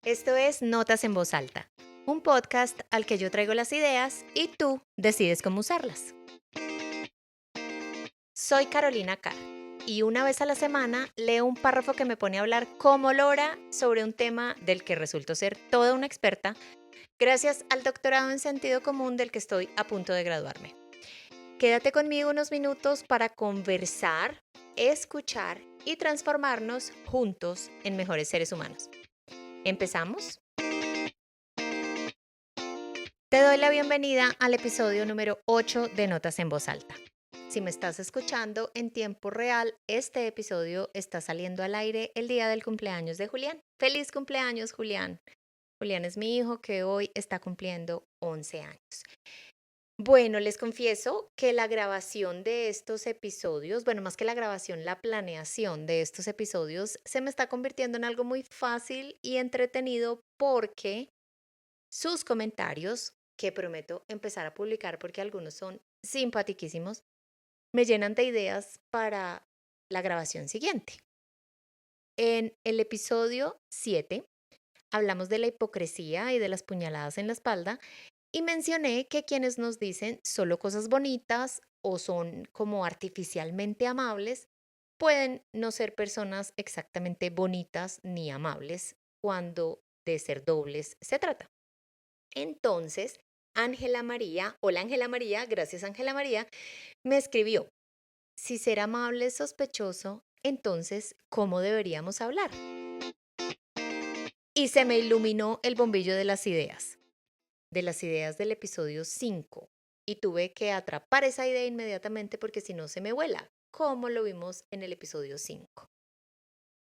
Esto es Notas en Voz Alta, un podcast al que yo traigo las ideas y tú decides cómo usarlas. Soy Carolina Carr y una vez a la semana leo un párrafo que me pone a hablar como lora sobre un tema del que resulto ser toda una experta gracias al doctorado en sentido común del que estoy a punto de graduarme. Quédate conmigo unos minutos para conversar, escuchar y transformarnos juntos en mejores seres humanos. ¿Empezamos? Te doy la bienvenida al episodio número 8 de Notas en Voz Alta. Si me estás escuchando en tiempo real, este episodio está saliendo al aire el día del cumpleaños de Julián. ¡Feliz cumpleaños, Julián! Julián es mi hijo que hoy está cumpliendo 11 años. Bueno, les confieso que la grabación de estos episodios, bueno, más que la grabación, la planeación de estos episodios se me está convirtiendo en algo muy fácil y entretenido porque sus comentarios, que prometo empezar a publicar porque algunos son simpatiquísimos, me llenan de ideas para la grabación siguiente. En el episodio 7 hablamos de la hipocresía y de las puñaladas en la espalda y mencioné que quienes nos dicen solo cosas bonitas o son como artificialmente amables pueden no ser personas exactamente bonitas ni amables cuando de ser dobles se trata. Entonces, Ángela María, hola Ángela María, gracias Ángela María, me escribió, si ser amable es sospechoso, entonces, ¿cómo deberíamos hablar? Y se me iluminó el bombillo de las ideas del episodio 5, y tuve que atrapar esa idea inmediatamente porque si no se me vuela, como lo vimos en el episodio 5.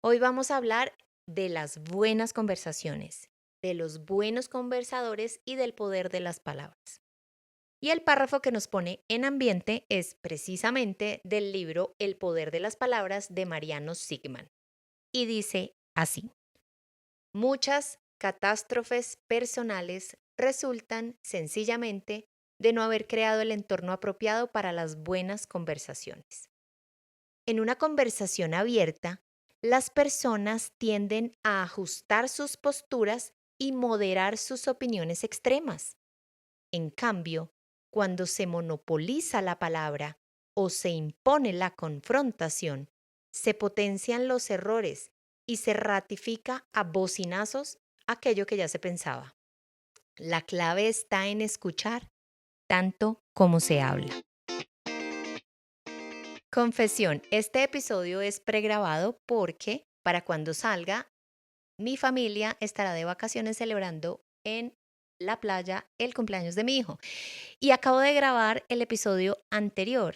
Hoy vamos a hablar de las buenas conversaciones, de los buenos conversadores y del poder de las palabras. Y el párrafo que nos pone en ambiente es precisamente del libro El poder de las palabras de Mariano Sigman. Y dice así, muchas catástrofes personales resultan sencillamente de no haber creado el entorno apropiado para las buenas conversaciones. En una conversación abierta, las personas tienden a ajustar sus posturas y moderar sus opiniones extremas. En cambio, cuando se monopoliza la palabra o se impone la confrontación, se potencian los errores y se ratifica a bocinazos aquello que ya se pensaba. La clave está en escuchar tanto como se habla. Confesión, este episodio es pregrabado porque para cuando salga, mi familia estará de vacaciones celebrando en la playa el cumpleaños de mi hijo. Y acabo de grabar el episodio anterior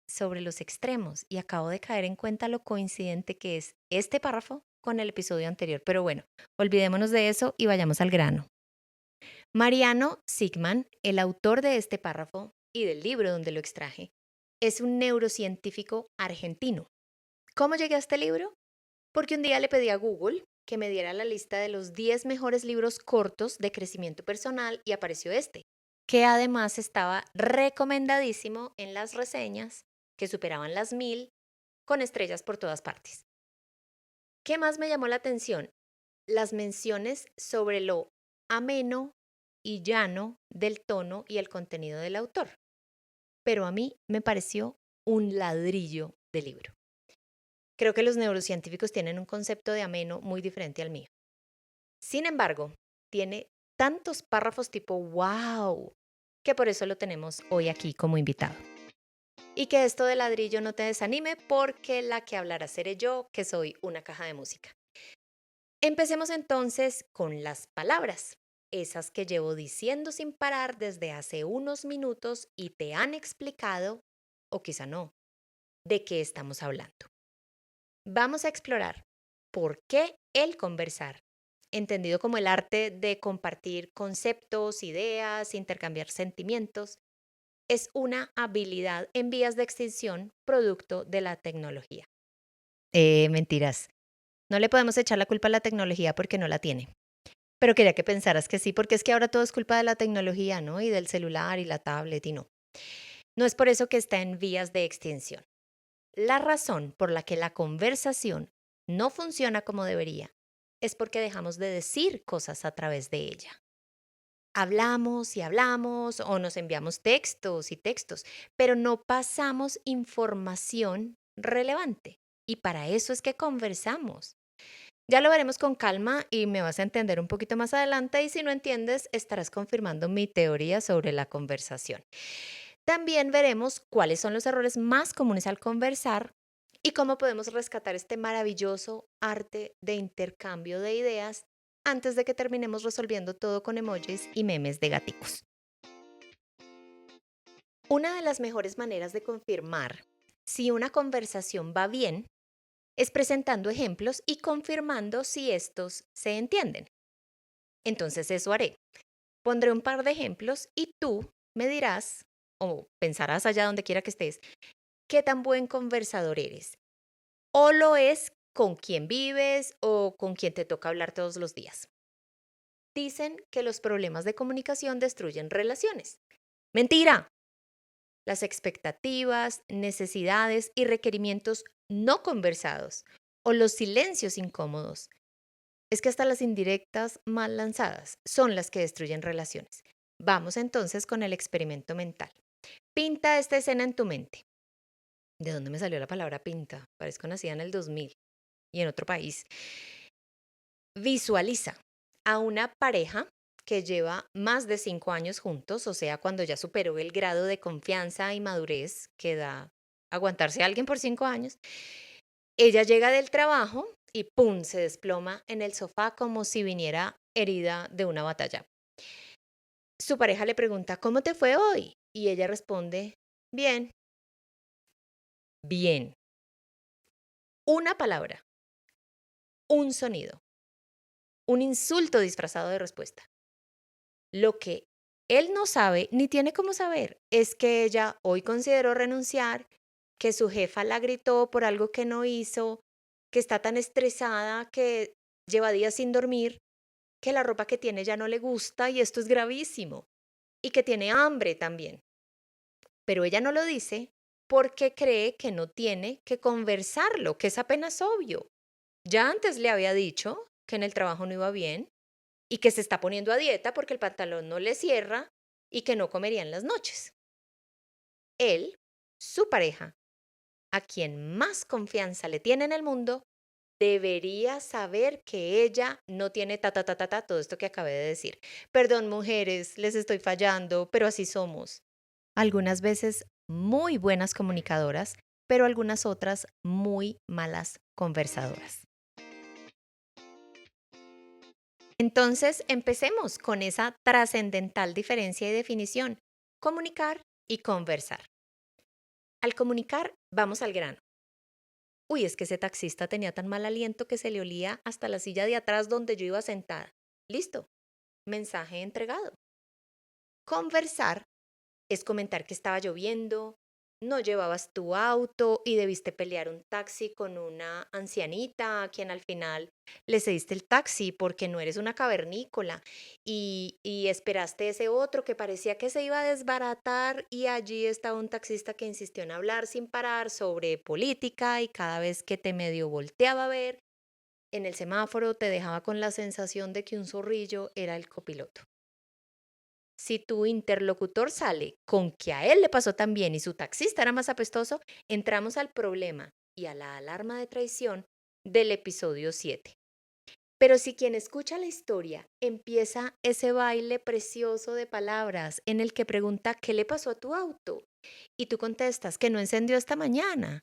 sobre los extremos y acabo de caer en cuenta lo coincidente que es este párrafo con el episodio anterior. Pero bueno, olvidémonos de eso y vayamos al grano. Mariano Sigman, el autor de este párrafo y del libro donde lo extraje, es un neurocientífico argentino. ¿Cómo llegué a este libro? Porque un día le pedí a Google que me diera la lista de los 10 mejores libros cortos de crecimiento personal y apareció este, que además estaba recomendadísimo en las reseñas, que superaban las 1000, con estrellas por todas partes. ¿Qué más me llamó la atención? Las menciones sobre lo ameno y llano del tono y el contenido del autor. Pero a mí me pareció un ladrillo de libro. Creo que los neurocientíficos tienen un concepto de ameno muy diferente al mío. Sin embargo, tiene tantos párrafos tipo wow, que por eso lo tenemos hoy aquí como invitado. Y que esto de ladrillo no te desanime porque la que hablará seré yo, que soy una caja de música. Empecemos entonces con las palabras, esas que llevo diciendo sin parar desde hace unos minutos y te han explicado, o quizá no, de qué estamos hablando. Vamos a explorar por qué el conversar, entendido como el arte de compartir conceptos, ideas, intercambiar sentimientos, es una habilidad en vías de extinción producto de la tecnología. Mentiras. No le podemos echar la culpa a la tecnología porque no la tiene. Pero quería que pensaras que sí, porque es que ahora todo es culpa de la tecnología, ¿no? Y del celular y la tablet y no. No es por eso que está en vías de extinción. La razón por la que la conversación no funciona como debería es porque dejamos de decir cosas a través de ella. Hablamos y hablamos o nos enviamos textos y textos, pero no pasamos información relevante. Y para eso es que conversamos. Ya lo veremos con calma y me vas a entender un poquito más adelante y si no entiendes, estarás confirmando mi teoría sobre la conversación. También veremos cuáles son los errores más comunes al conversar y cómo podemos rescatar este maravilloso arte de intercambio de ideas antes de que terminemos resolviendo todo con emojis y memes de gaticos. Una de las mejores maneras de confirmar si una conversación va bien es presentando ejemplos y confirmando si estos se entienden. Entonces eso haré. Pondré un par de ejemplos y tú me dirás o pensarás allá donde quiera que estés qué tan buen conversador eres. O lo es con quien vives o con quien te toca hablar todos los días. Dicen que los problemas de comunicación destruyen relaciones. Mentira. Las expectativas, necesidades y requerimientos no conversados o los silencios incómodos. Es que hasta las indirectas mal lanzadas son las que destruyen relaciones. Vamos entonces con el experimento mental. Pinta esta escena en tu mente. ¿De dónde me salió la palabra pinta? Parezco nacida en el 2000 y en otro país. Visualiza a una pareja que lleva más de 5 años juntos, o sea, cuando ya superó el grado de confianza y madurez que da aguantarse a alguien por 5 años. Ella llega del trabajo y ¡pum! Se desploma en el sofá como si viniera herida de una batalla. Su pareja le pregunta, ¿cómo te fue hoy? Y ella responde, bien, bien. Una palabra, un sonido, un insulto disfrazado de respuesta. Lo que él no sabe, ni tiene cómo saber, es que ella hoy consideró renunciar, que su jefa la gritó por algo que no hizo, que está tan estresada que lleva días sin dormir, que la ropa que tiene ya no le gusta y esto es gravísimo, y que tiene hambre también. Pero ella no lo dice porque cree que no tiene que conversarlo, que es apenas obvio. Ya antes le había dicho que en el trabajo no iba bien y que se está poniendo a dieta porque el pantalón no le cierra y que no comería en las noches. Él, su pareja, a quien más confianza le tiene en el mundo, debería saber que ella no tiene todo esto que acabé de decir. Perdón, mujeres, les estoy fallando, pero así somos. Algunas veces muy buenas comunicadoras, pero algunas otras muy malas conversadoras. Entonces, empecemos con esa trascendental diferencia y definición, comunicar y conversar. Al comunicar, vamos al grano. Uy, es que ese taxista tenía tan mal aliento que se le olía hasta la silla de atrás donde yo iba sentada. Listo, mensaje entregado. Conversar es comentar que estaba lloviendo, no llevabas tu auto y debiste pelear un taxi con una ancianita a quien al final le cediste el taxi porque no eres una cavernícola y esperaste ese otro que parecía que se iba a desbaratar y allí estaba un taxista que insistió en hablar sin parar sobre política y cada vez que te medio volteaba a ver en el semáforo te dejaba con la sensación de que un zorrillo era el copiloto. Si tu interlocutor sale con que a él le pasó también y su taxista era más apestoso, entramos al problema y a la alarma de traición del episodio 7. Pero si quien escucha la historia empieza ese baile precioso de palabras en el que pregunta qué le pasó a tu auto y tú contestas que no encendió esta mañana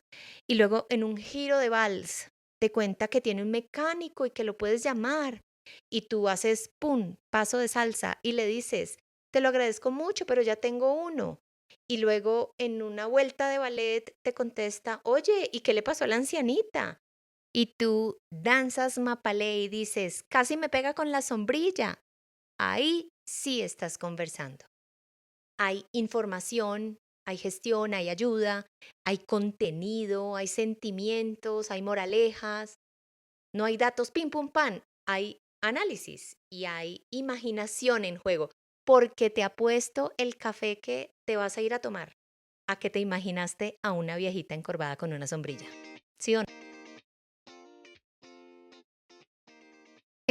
y luego en un giro de vals te cuenta que tiene un mecánico y que lo puedes llamar y tú haces pum, paso de salsa y le dices, te lo agradezco mucho, pero ya tengo uno. Y luego en una vuelta de ballet te contesta, oye, ¿y qué le pasó a la ancianita? Y tú danzas mapalé y dices, casi me pega con la sombrilla. Ahí sí estás conversando. Hay información, hay gestión, hay ayuda, hay contenido, hay sentimientos, hay moralejas. No hay datos pim pum pan, hay análisis y hay imaginación en juego, porque te apuesto el café que te vas a ir a tomar a que te imaginaste a una viejita encorvada con una sombrilla. ¿Sí o no?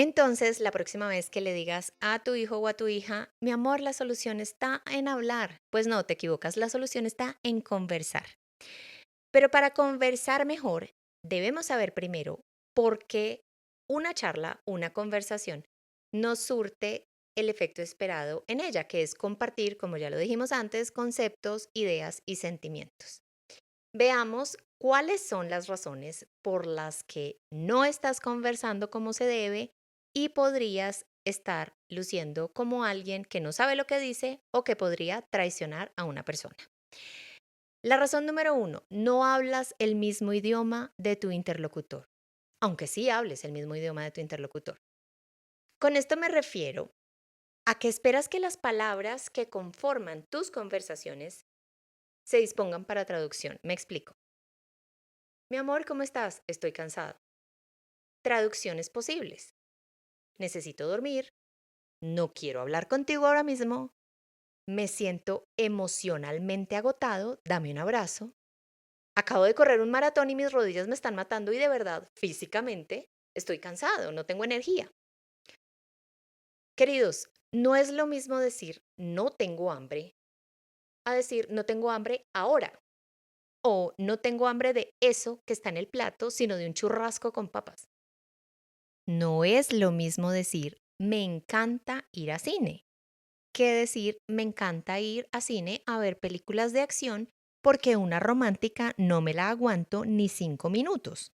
Entonces, la próxima vez que le digas a tu hijo o a tu hija, mi amor, la solución está en hablar, pues no, te equivocas, la solución está en conversar. Pero para conversar mejor, debemos saber primero por qué una charla, una conversación, nos surte el efecto esperado en ella, que es compartir, como ya lo dijimos antes, conceptos, ideas y sentimientos. Veamos cuáles son las razones por las que no estás conversando como se debe y podrías estar luciendo como alguien que no sabe lo que dice o que podría traicionar a una persona. La razón número uno, no hablas el mismo idioma de tu interlocutor, aunque sí hables el mismo idioma de tu interlocutor. Con esto me refiero a que esperas que las palabras que conforman tus conversaciones se dispongan para traducción. Me explico. Mi amor, ¿cómo estás? Estoy cansado. Traducciones posibles. Necesito dormir. No quiero hablar contigo ahora mismo. Me siento emocionalmente agotado. Dame un abrazo. Acabo de correr un maratón y mis rodillas me están matando y de verdad, físicamente, estoy cansado, no tengo energía. Queridos, no es lo mismo decir no tengo hambre a decir no tengo hambre ahora o no tengo hambre de eso que está en el plato, sino de un churrasco con papas. No es lo mismo decir me encanta ir a cine que decir me encanta ir a cine a ver películas de acción porque una romántica no me la aguanto ni 5 minutos.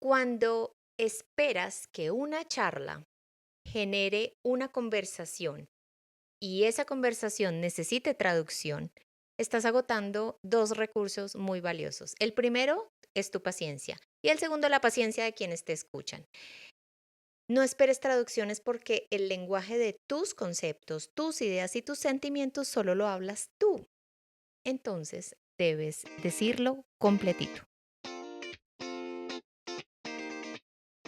Cuando esperas que una charla genere una conversación y esa conversación necesite traducción, estás agotando dos recursos muy valiosos. El primero es tu paciencia y el segundo la paciencia de quienes te escuchan. No esperes traducciones porque el lenguaje de tus conceptos, tus ideas y tus sentimientos solo lo hablas tú. Entonces, debes decirlo completito.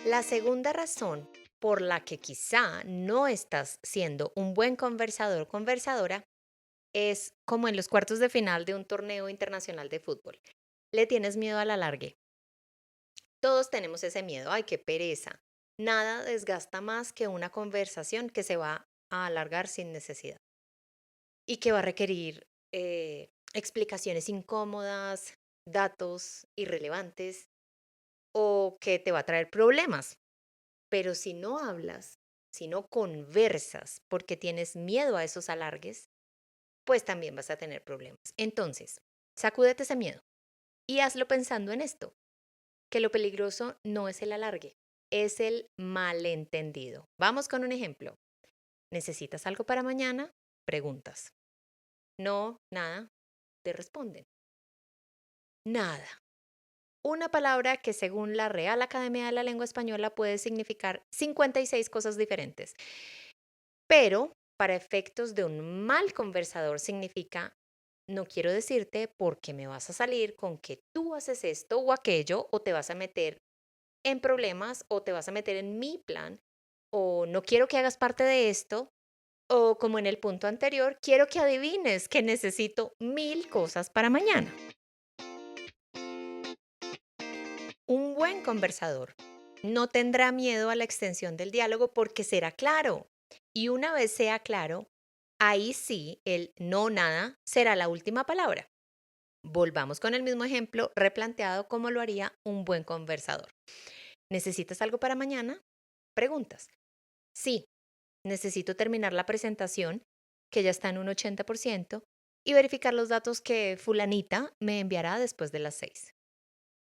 La segunda razón por la que quizá no estás siendo un buen conversador o conversadora es como en los cuartos de final de un torneo internacional de fútbol. Le tienes miedo al alargue. Todos tenemos ese miedo. Ay, qué pereza. Nada desgasta más que una conversación que se va a alargar sin necesidad y que va a requerir explicaciones incómodas, datos irrelevantes o que te va a traer problemas. Pero si no hablas, si no conversas porque tienes miedo a esos alargues, pues también vas a tener problemas. Entonces, sacúdete ese miedo y hazlo pensando en esto, que lo peligroso no es el alargue, es el malentendido. Vamos con un ejemplo. ¿Necesitas algo para mañana? Preguntas. No, nada, te responden. Nada. Una palabra que según la Real Academia de la Lengua Española puede significar 56 cosas diferentes. Pero para efectos de un mal conversador significa, no quiero decirte porque me vas a salir con que tú haces esto o aquello o te vas a meter en problemas o te vas a meter en mi plan o no quiero que hagas parte de esto o como en el punto anterior, quiero que adivines que necesito 1000 cosas para mañana. Un buen conversador no tendrá miedo a la extensión del diálogo porque será claro. Y una vez sea claro, ahí sí el no nada será la última palabra. Volvamos con el mismo ejemplo replanteado como lo haría un buen conversador. ¿Necesitas algo para mañana? Preguntas. Sí, necesito terminar la presentación, que ya está en un 80%, y verificar los datos que fulanita me enviará después de las 6.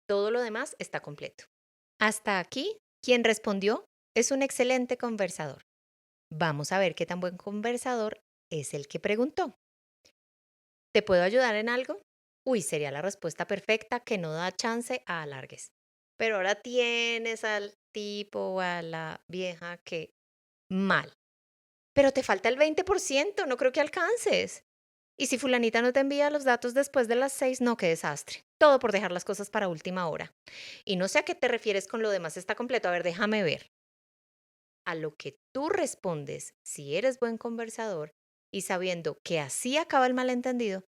Todo lo demás está completo. Hasta aquí, quien respondió es un excelente conversador. Vamos a ver qué tan buen conversador es el que preguntó. ¿Te puedo ayudar en algo? Uy, sería la respuesta perfecta que no da chance a alargues. Pero ahora tienes al tipo o a la vieja que mal. Pero te falta el 20%, no creo que alcances. Y si fulanita no te envía los datos después de las 6, no, qué desastre. Todo por dejar las cosas para última hora. Y no sé a qué te refieres con lo demás está completo. A ver, déjame ver. A lo que tú respondes, si eres buen conversador y sabiendo que así acaba el malentendido,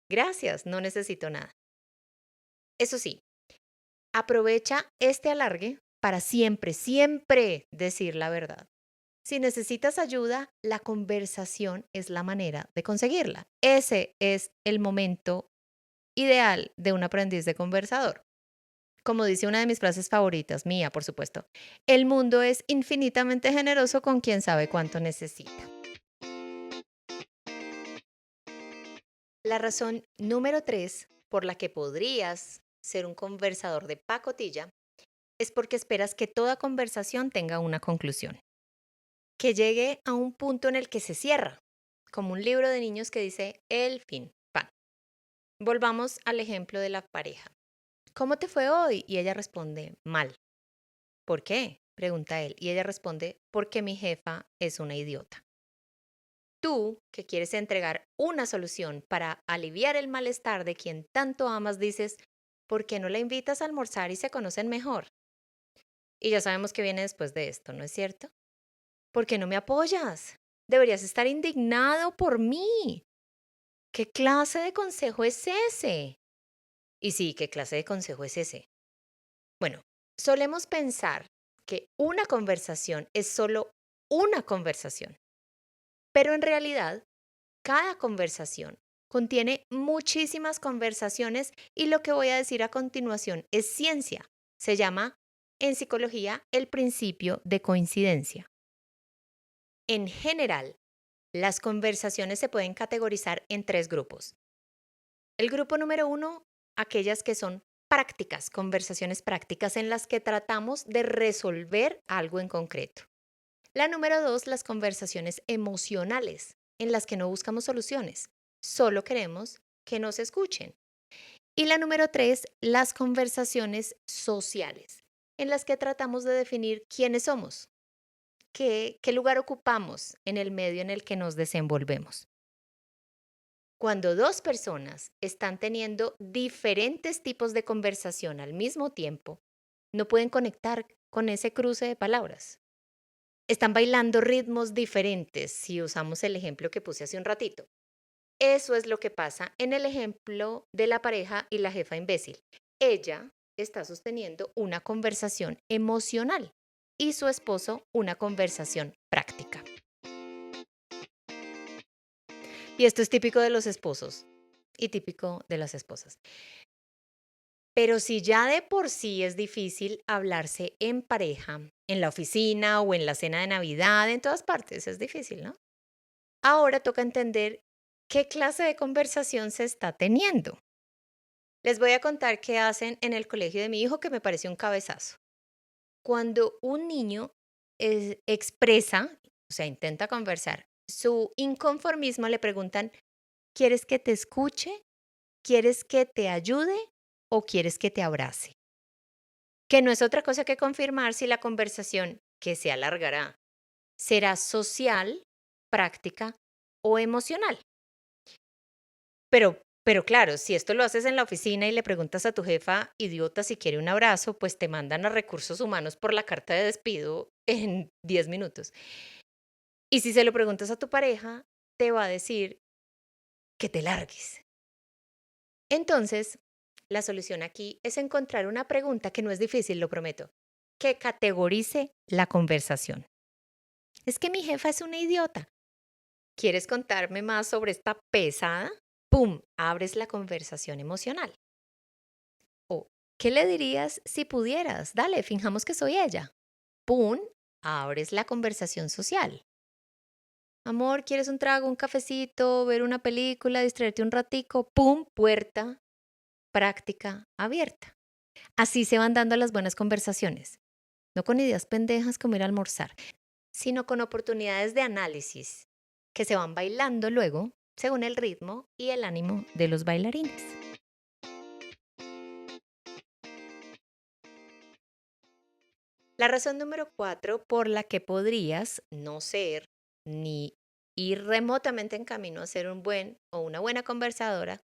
gracias, no necesito nada. Eso sí, aprovecha este alargue para siempre, siempre decir la verdad. Si necesitas ayuda, la conversación es la manera de conseguirla. Ese es el momento ideal de un aprendiz de conversador. Como dice una de mis frases favoritas, mía, por supuesto, el mundo es infinitamente generoso con quien sabe cuánto necesita. La razón número 3 por la que podrías ser un conversador de pacotilla es porque esperas que toda conversación tenga una conclusión, que llegue a un punto en el que se cierra, como un libro de niños que dice el fin, pan. Volvamos al ejemplo de la pareja. ¿Cómo te fue hoy? Y ella responde, mal. ¿Por qué? Pregunta él. Y ella responde, porque mi jefa es una idiota. Tú, que quieres entregar una solución para aliviar el malestar de quien tanto amas, dices, ¿por qué no la invitas a almorzar y se conocen mejor? Y ya sabemos que viene después de esto, ¿no es cierto? ¿Por qué no me apoyas? Deberías estar indignado por mí. ¿Qué clase de consejo es ese? Y sí, ¿qué clase de consejo es ese? Bueno, solemos pensar que una conversación es solo una conversación, pero en realidad cada conversación contiene muchísimas conversaciones y lo que voy a decir a continuación es ciencia. Se llama en psicología el principio de coincidencia. En general, las conversaciones se pueden categorizar en tres grupos. El grupo número uno, aquellas que son prácticas, conversaciones prácticas en las que tratamos de resolver algo en concreto. La número dos, las conversaciones emocionales, en las que no buscamos soluciones, solo queremos que nos escuchen. Y la número tres, las conversaciones sociales, en las que tratamos de definir quiénes somos, qué lugar ocupamos en el medio en el que nos desenvolvemos. Cuando dos personas están teniendo diferentes tipos de conversación al mismo tiempo, no pueden conectar con ese cruce de palabras. Están bailando ritmos diferentes, si usamos el ejemplo que puse hace un ratito. Eso es lo que pasa en el ejemplo de la pareja y la jefa imbécil. Ella está sosteniendo una conversación emocional y su esposo una conversación práctica. Y esto es típico de los esposos y típico de las esposas. Pero si ya de por sí es difícil hablarse en pareja, en la oficina o en la cena de Navidad, en todas partes es difícil, ¿no? Ahora toca entender qué clase de conversación se está teniendo. Les voy a contar qué hacen en el colegio de mi hijo que me parece un cabezazo. Cuando un niño expresa, o sea, intenta conversar, su inconformismo le preguntan, ¿quieres que te escuche? ¿Quieres que te ayude? ¿O quieres que te abrace? Que no es otra cosa que confirmar si la conversación, que se alargará, será social, práctica o emocional. Pero claro, si esto lo haces en la oficina y le preguntas a tu jefa, idiota, si quiere un abrazo, pues te mandan a recursos humanos por la carta de despido en 10 minutos. Y si se lo preguntas a tu pareja, te va a decir que te largues. Entonces, la solución aquí es encontrar una pregunta que no es difícil, lo prometo, que categorice la conversación. Es que mi jefa es una idiota. ¿Quieres contarme más sobre esta pesada? ¡Pum! Abres la conversación emocional. O, ¿qué le dirías si pudieras? Dale, finjamos que soy ella. ¡Pum! Abres la conversación social. Amor, ¿quieres un trago, un cafecito, ver una película, distraerte un ratico? ¡Pum! Puerta, práctica abierta. Así se van dando las buenas conversaciones. No con ideas pendejas como ir a almorzar, sino con oportunidades de análisis que se van bailando luego según el ritmo y el ánimo de los bailarines. La razón número 4 por la que podrías no ser ni ir remotamente en camino a ser un buen o una buena conversadora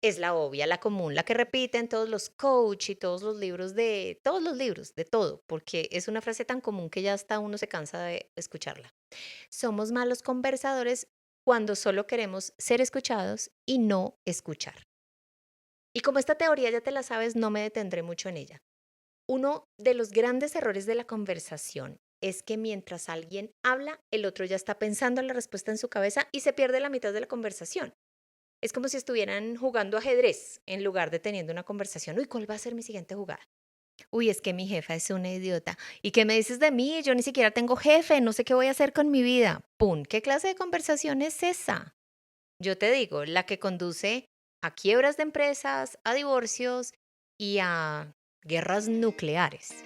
es la obvia, la común, la que repiten todos los coach y todos los libros, de todo, porque es una frase tan común que ya hasta uno se cansa de escucharla. Somos malos conversadores cuando solo queremos ser escuchados y no escuchar. Y como esta teoría ya te la sabes, no me detendré mucho en ella. Uno de los grandes errores de la conversación es que mientras alguien habla, el otro ya está pensando en la respuesta en su cabeza y se pierde la mitad de la conversación. Es como si estuvieran jugando ajedrez en lugar de teniendo una conversación. Uy, ¿cuál va a ser mi siguiente jugada? Uy, es que mi jefa es una idiota. ¿Y qué me dices de mí? Yo ni siquiera tengo jefe, no sé qué voy a hacer con mi vida. ¡Pum! ¿Qué clase de conversación es esa? Yo te digo, la que conduce a quiebras de empresas, a divorcios y a guerras nucleares.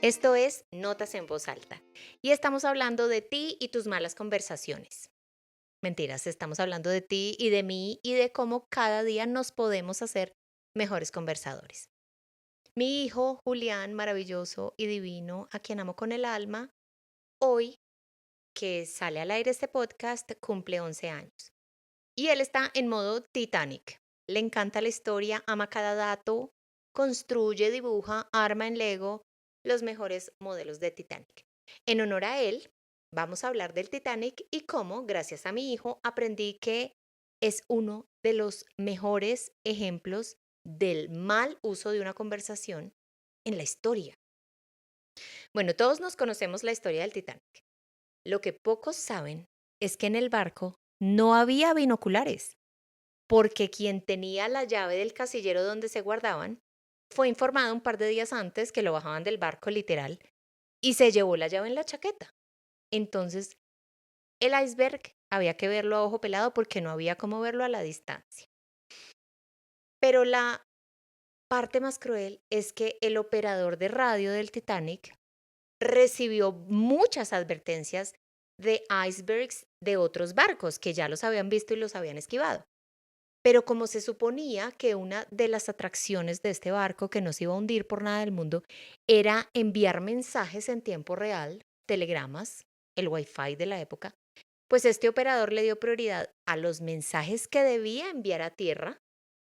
Esto es Notas en Voz Alta. Y estamos hablando de ti y tus malas conversaciones. Mentiras, estamos hablando de ti y de mí y de cómo cada día nos podemos hacer mejores conversadores. Mi hijo, Julián, maravilloso y divino, a quien amo con el alma, hoy que sale al aire este podcast, cumple 11 años. Y él está en modo Titanic. Le encanta la historia, ama cada dato, construye, dibuja, arma en Lego los mejores modelos de Titanic. En honor a él, vamos a hablar del Titanic y cómo, gracias a mi hijo, aprendí que es uno de los mejores ejemplos del mal uso de una conversación en la historia. Bueno, todos nos conocemos la historia del Titanic. Lo que pocos saben es que en el barco no había binoculares, porque quien tenía la llave del casillero donde se guardaban fue informado un par de días antes que lo bajaban del barco literal y se llevó la llave en la chaqueta. Entonces, el iceberg había que verlo a ojo pelado porque no había cómo verlo a la distancia. Pero la parte más cruel es que el operador de radio del Titanic recibió muchas advertencias de icebergs de otros barcos que ya los habían visto y los habían esquivado. Pero como se suponía que una de las atracciones de este barco, que no se iba a hundir por nada del mundo, era enviar mensajes en tiempo real, telegramas, el wifi de la época, pues este operador le dio prioridad a los mensajes que debía enviar a tierra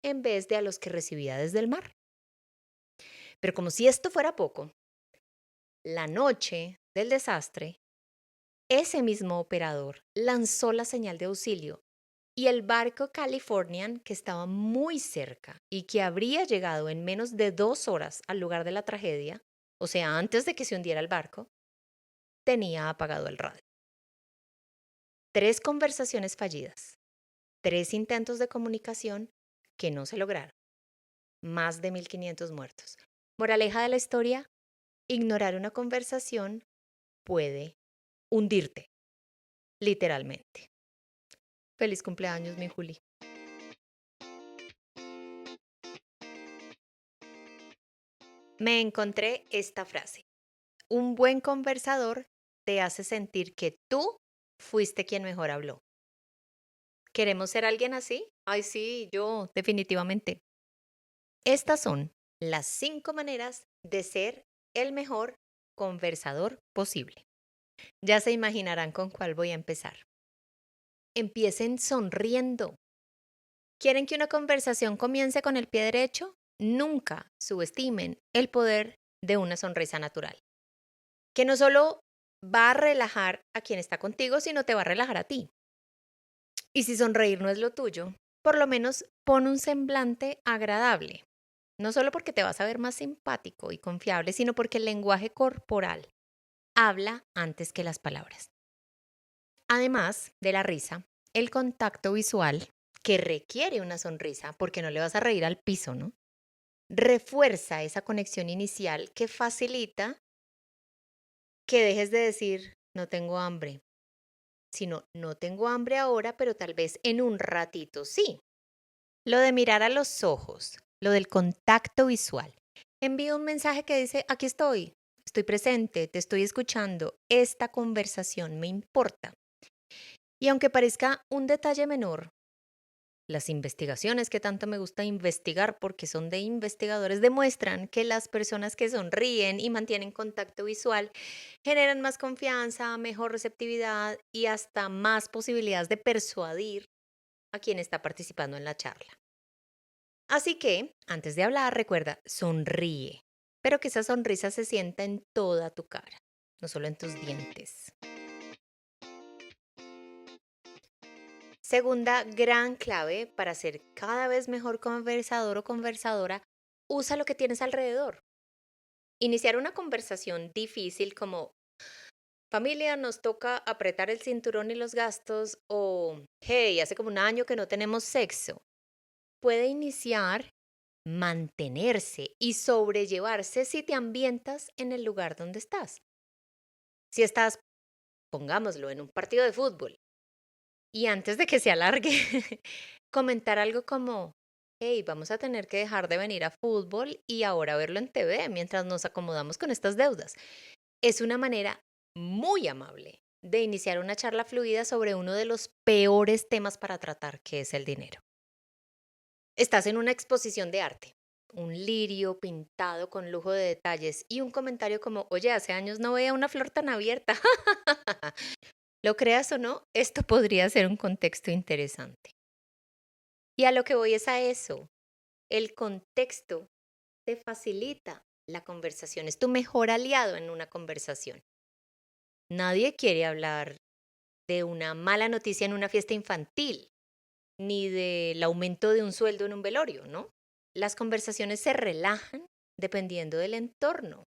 en vez de a los que recibía desde el mar. Pero como si esto fuera poco, la noche del desastre, ese mismo operador lanzó la señal de auxilio y el barco Californian, que estaba muy cerca y que habría llegado en menos de 2 horas al lugar de la tragedia, o sea, antes de que se hundiera el barco, tenía apagado el radio. 3 conversaciones fallidas, 3 intentos de comunicación que no se lograron, más de 1.500 muertos. Moraleja de la historia, ignorar una conversación puede hundirte, literalmente. Feliz cumpleaños, mi Juli. Me encontré esta frase. Un buen conversador te hace sentir que tú fuiste quien mejor habló. ¿Queremos ser alguien así? Ay, sí, yo, definitivamente. Estas son las 5 maneras de ser el mejor conversador posible. Ya se imaginarán con cuál voy a empezar. Empiecen sonriendo. ¿Quieren que una conversación comience con el pie derecho? Nunca subestimen el poder de una sonrisa natural, que no solo va a relajar a quien está contigo, sino te va a relajar a ti. Y si sonreír no es lo tuyo, por lo menos pon un semblante agradable. No solo porque te vas a ver más simpático y confiable, sino porque el lenguaje corporal habla antes que las palabras. Además de la risa, el contacto visual, que requiere una sonrisa, porque no le vas a reír al piso, ¿no? Refuerza esa conexión inicial que facilita que dejes de decir, no tengo hambre, sino, no tengo hambre ahora, pero tal vez en un ratito sí. Lo de mirar a los ojos, lo del contacto visual. Envío un mensaje que dice, aquí estoy presente, te estoy escuchando, esta conversación me importa. Y aunque parezca un detalle menor, las investigaciones que tanto me gusta investigar porque son de investigadores demuestran que las personas que sonríen y mantienen contacto visual generan más confianza, mejor receptividad y hasta más posibilidades de persuadir a quien está participando en la charla. Así que, antes de hablar, recuerda, sonríe, pero que esa sonrisa se sienta en toda tu cara, no solo en tus dientes. Segunda gran clave para ser cada vez mejor conversador o conversadora, usa lo que tienes alrededor. Iniciar una conversación difícil como familia, nos toca apretar el cinturón y los gastos o hey, hace como un año que no tenemos sexo. Puede iniciar, mantenerse y sobrellevarse si te ambientas en el lugar donde estás. Si estás, pongámoslo, en un partido de fútbol y antes de que se alargue, comentar algo como, hey, vamos a tener que dejar de venir a fútbol y ahora verlo en TV mientras nos acomodamos con estas deudas. Es una manera muy amable de iniciar una charla fluida sobre uno de los peores temas para tratar, que es el dinero. Estás en una exposición de arte, un lirio pintado con lujo de detalles y un comentario como, oye, hace años no veía una flor tan abierta. Lo creas o no, esto podría ser un contexto interesante. Y a lo que voy es a eso. El contexto te facilita la conversación, es tu mejor aliado en una conversación. Nadie quiere hablar de una mala noticia en una fiesta infantil, ni del aumento de un sueldo en un velorio, ¿no? Las conversaciones se relajan dependiendo del entorno,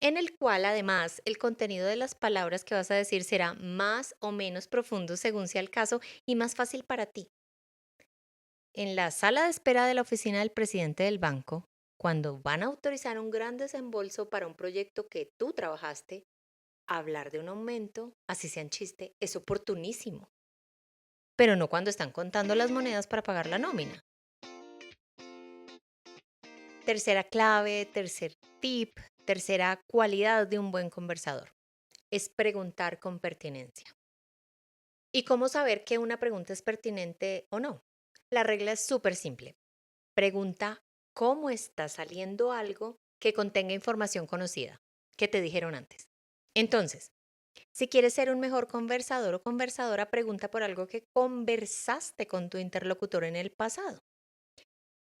en el cual además el contenido de las palabras que vas a decir será más o menos profundo según sea el caso y más fácil para ti. En la sala de espera de la oficina del presidente del banco, cuando van a autorizar un gran desembolso para un proyecto que tú trabajaste, hablar de un aumento, así sea en chiste, es oportunísimo, pero no cuando están contando las monedas para pagar la nómina. Tercera clave, tercer tip, tercera cualidad de un buen conversador es preguntar con pertinencia. ¿Y cómo saber que una pregunta es pertinente o no? La regla es súper simple. Pregunta cómo está saliendo algo que contenga información conocida, que te dijeron antes. Entonces, si quieres ser un mejor conversador o conversadora, pregunta por algo que conversaste con tu interlocutor en el pasado.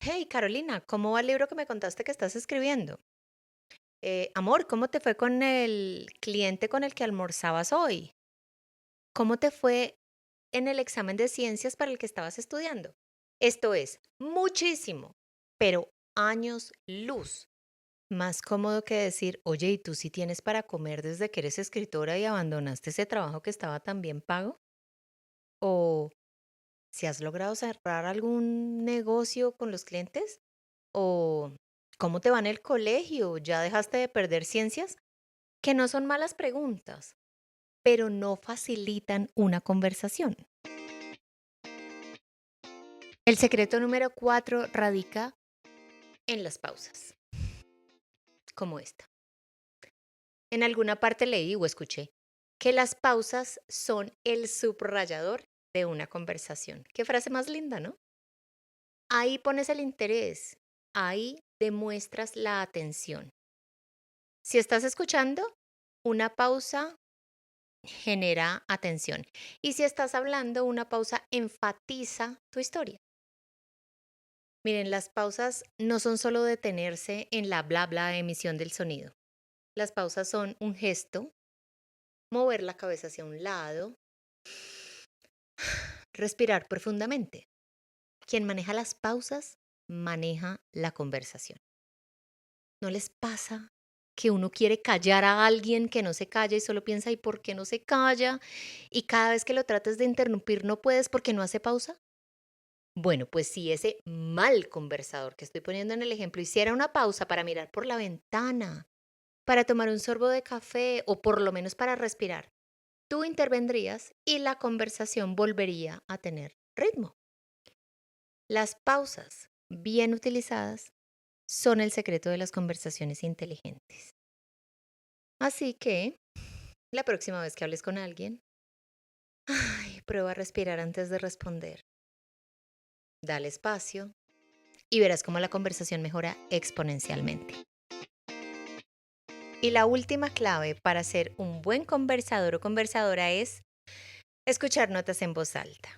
Hey, Carolina, ¿cómo va el libro que me contaste que estás escribiendo? Amor, ¿cómo te fue con el cliente con el que almorzabas hoy? ¿Cómo te fue en el examen de ciencias para el que estabas estudiando? Esto es muchísimo, pero años luz. Más cómodo que decir, oye, ¿y tú sí tienes para comer desde que eres escritora y abandonaste ese trabajo que estaba tan bien pago? ¿O si has logrado cerrar algún negocio con los clientes? ¿O cómo te va en el colegio? ¿Ya dejaste de perder ciencias? Que no son malas preguntas, pero no facilitan una conversación. El secreto número 4 radica en las pausas, como esta. En alguna parte leí o escuché que las pausas son el subrayador de una conversación. Qué frase más linda, ¿no? Ahí pones el interés, ahí demuestras la atención. Si estás escuchando, una pausa genera atención. Y si estás hablando, una pausa enfatiza tu historia. Miren, las pausas no son solo detenerse en la bla bla emisión del sonido. Las pausas son un gesto, mover la cabeza hacia un lado, respirar profundamente. Quien maneja las pausas maneja la conversación. ¿No les pasa que uno quiere callar a alguien que no se calla y solo piensa, ¿y por qué no se calla? Y cada vez que lo trates de interrumpir no puedes porque no hace pausa. Bueno, pues si ese mal conversador que estoy poniendo en el ejemplo hiciera una pausa para mirar por la ventana, para tomar un sorbo de café o por lo menos para respirar, tú intervendrías y la conversación volvería a tener ritmo. Las pausas bien utilizadas son el secreto de las conversaciones inteligentes. Así que, la próxima vez que hables con alguien, ay, prueba a respirar antes de responder. Dale espacio y verás cómo la conversación mejora exponencialmente. Y la última clave para ser un buen conversador o conversadora es escuchar notas en voz alta.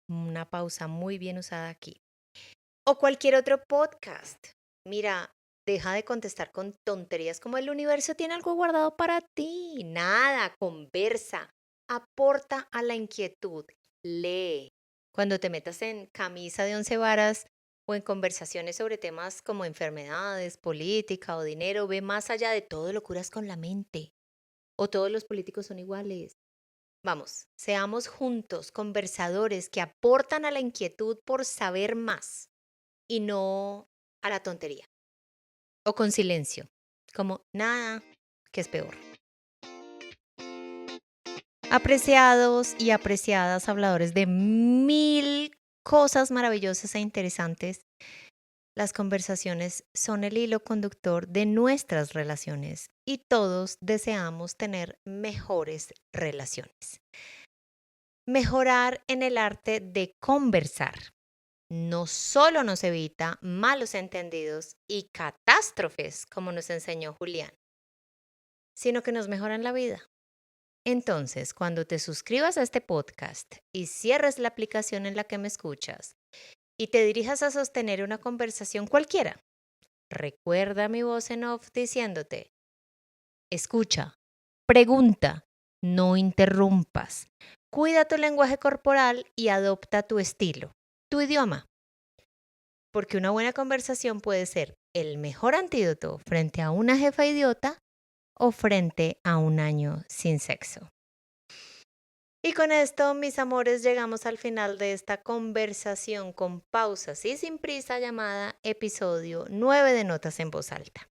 Una pausa muy bien usada aquí. O cualquier otro podcast. Mira, deja de contestar con tonterías como el universo tiene algo guardado para ti. Nada, conversa. Aporta a la inquietud. lee. Cuando te metas en camisa de 11 varas o en conversaciones sobre temas como enfermedades, política o dinero, ve más allá de todo lo curas con la mente o todos los políticos son iguales. Vamos, seamos juntos conversadores que aportan a la inquietud por saber más y no a la tontería o con silencio, como nada, que es peor. Apreciados y apreciadas habladores de mil cosas maravillosas e interesantes, las conversaciones son el hilo conductor de nuestras relaciones y todos deseamos tener mejores relaciones. Mejorar en el arte de conversar no solo nos evita malos entendidos y catástrofes, como nos enseñó Julián, sino que nos mejoran la vida. Entonces, cuando te suscribas a este podcast y cierres la aplicación en la que me escuchas y te dirijas a sostener una conversación cualquiera, recuerda mi voz en off diciéndote, escucha, pregunta, no interrumpas, cuida tu lenguaje corporal y adopta tu estilo, tu idioma. Porque una buena conversación puede ser el mejor antídoto frente a una jefa idiota o frente a un año sin sexo. Y con esto, mis amores, llegamos al final de esta conversación con pausas y sin prisa llamada episodio 9 de Notas en Voz Alta.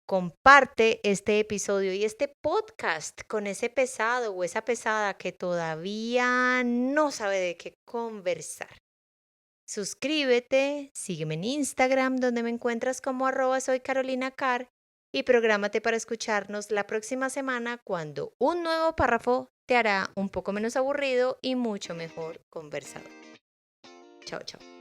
Comparte este episodio y este podcast con ese pesado o esa pesada que todavía no sabe de qué conversar. Suscríbete, sígueme en Instagram donde me encuentras como @soycarolinacar y prográmate para escucharnos la próxima semana cuando un nuevo párrafo te hará un poco menos aburrido y mucho mejor conversado. Chao, chao.